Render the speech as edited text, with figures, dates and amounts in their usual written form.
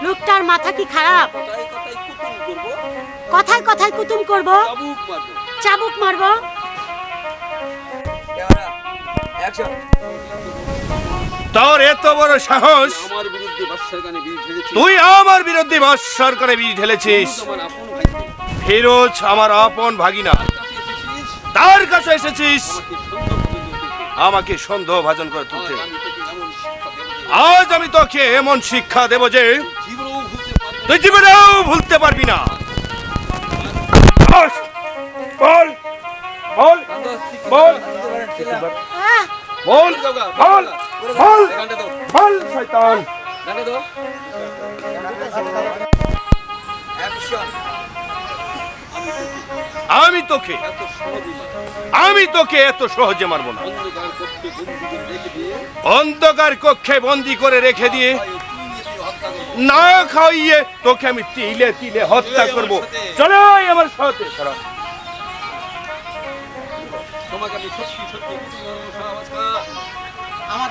লোকটার মাথা কি খারাপ? কথায় কথায় কুতুম করব, চাবুক মারবো। তোর এত বড় সাহস, তুই আমার বিরুদ্ধে বর্ষার করে বীজ ঢেলেছিস। ফিরোজ আমার আপন ভাগিনা, তার কাছে এসেছিস আমাকে সন্দেহ ভাজন করে তুলতে। আজ আমি তোকে এমন শিক্ষা দেব যে তুই জীবনেও ভুলতে পারবি না। বল বল বল বল বল বল বল শয়তান। আমি তোকে এত সহজে মারবো না। অন্ধকার কক্ষে বন্দি করে রেখে দিয়ে না খাইয়ে তোকে আমি তিলে তিলে হত্যা করব। চলো আমার সাথে। তোমাকে আমি সত্যি সত্যি আমার